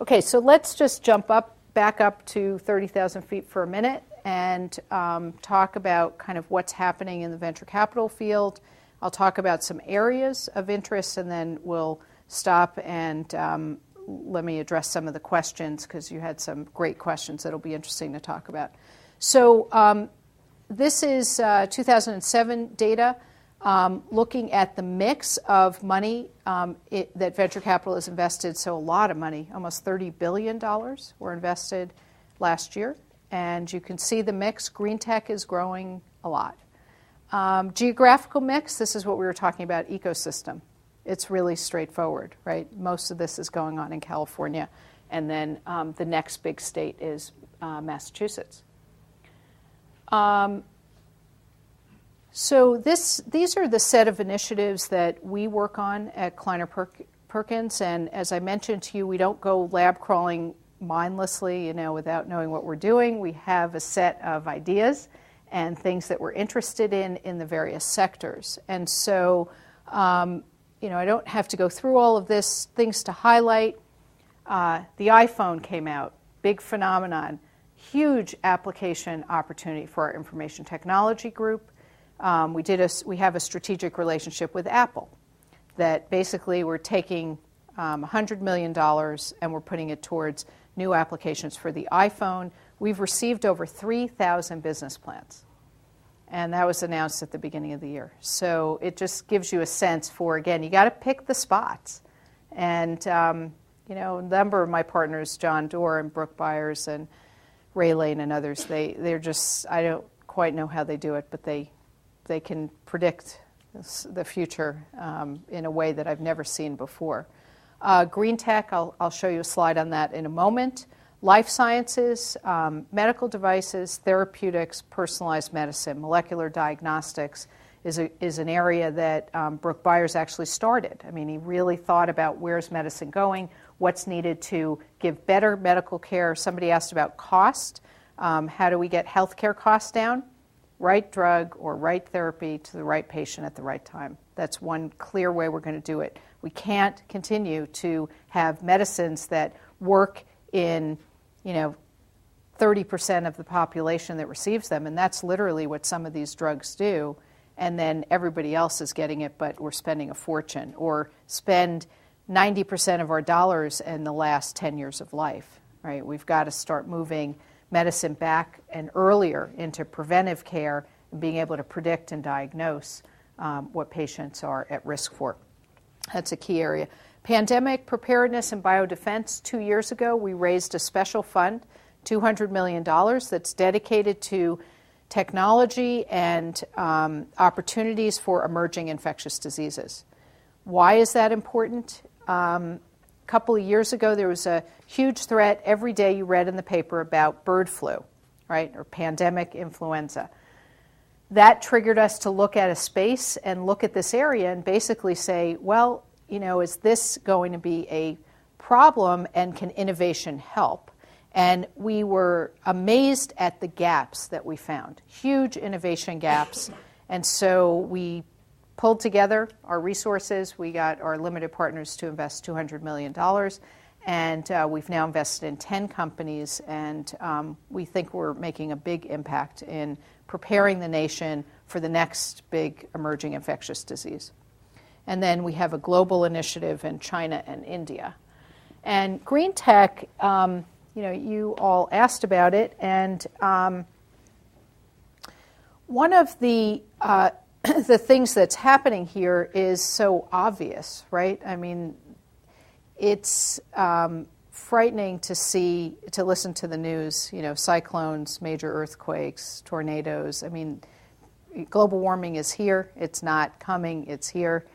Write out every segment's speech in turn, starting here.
Okay, so let's just back up to 30,000 feet for a minute and talk about kind of what's happening in the venture capital field. I'll talk about some areas of interest, and then we'll stop and let me address some of the questions, because you had some great questions that'll be interesting to talk about. So this is 2007 data looking at the mix of money that venture capital has invested. So a lot of money, almost $30 billion were invested last year. And you can see the mix. Green tech is growing a lot. Geographical mix, this is what we were talking about, ecosystem. It's really straightforward, right? Most of this is going on in California. And then the next big state is Massachusetts. So these are the set of initiatives that we work on at Kleiner Perkins. And as I mentioned to you, we don't go lab crawling mindlessly, without knowing what we're doing. We have a set of ideas and things that we're interested in the various sectors. And so, I don't have to go through all of this. Things to highlight. The iPhone came out, big phenomenon, huge application opportunity for our information technology group. We have a strategic relationship with Apple that basically we're taking $100 million and we're putting it towards new applications for the iPhone. We've received over 3,000 business plans, and that was announced at the beginning of the year. So it just gives you a sense for, again, you got to pick the spots. And, a number of my partners, John Doerr and Brooke Byers and Ray Lane and others, they're just, I don't quite know how they do it, but they can predict the future in a way that I've never seen before. Green tech, I'll show you a slide on that in a moment. Life sciences, medical devices, therapeutics, personalized medicine, molecular diagnostics is an area that Brooke Byers actually started. I mean, he really thought about where's medicine going, what's needed to give better medical care. Somebody asked about cost. How do we get healthcare costs down? Right drug or right therapy to the right patient at the right time. That's one clear way we're going to do it. We can't continue to have medicines that work in, 30% of the population that receives them, and that's literally what some of these drugs do, and then everybody else is getting it, but we're spending a fortune, or spend 90% of our dollars in the last 10 years of life, right? We've got to start moving medicine back and earlier into preventive care and being able to predict and diagnose what patients are at risk for. That's a key area. Pandemic preparedness and biodefense. 2 years ago, we raised a special fund, $200 million, that's dedicated to technology and opportunities for emerging infectious diseases. Why is that important? A couple of years ago, there was a huge threat. Every day you read in the paper about bird flu, right, or pandemic influenza. That triggered us to look at a space and look at this area and basically say, well, is this going to be a problem, and can innovation help? And we were amazed at the gaps that we found, huge innovation gaps. And so we pulled together our resources. We got our limited partners to invest $200 million. And we've now invested in 10 companies. And we think we're making a big impact in preparing the nation for the next big emerging infectious disease. And then we have a global initiative in China and India. And green tech, you all asked about it. And one of the things that's happening here is so obvious, right? I mean, it's frightening to listen to the news, cyclones, major earthquakes, tornadoes. I mean, global warming is here. It's not coming. It's here.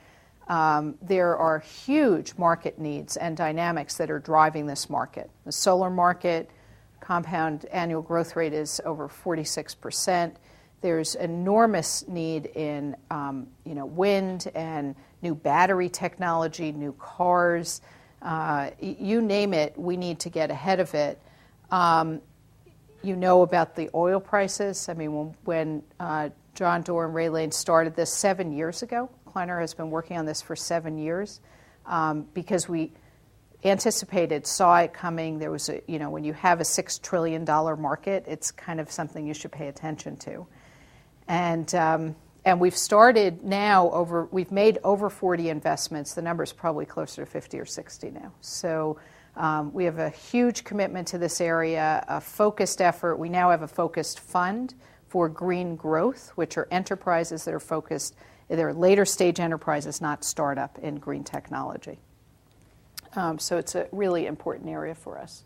There are huge market needs and dynamics that are driving this market. The solar market, compound annual growth rate is over 46%. There's enormous need in wind and new battery technology, new cars. You name it, we need to get ahead of it. About the oil prices. I mean, when John Doerr and Ray Lane started this 7 years ago, Kleiner has been working on this for 7 years because anticipated, saw it coming. There was when you have a $6 trillion market, it's kind of something you should pay attention to. And we've started now we've made over 40 investments. The number is probably closer to 50 or 60 now. So we have a huge commitment to this area, a focused effort. We now have a focused fund for green growth, which are enterprises that are focused, they're later stage enterprises, not startup in green technology. So it's a really important area for us.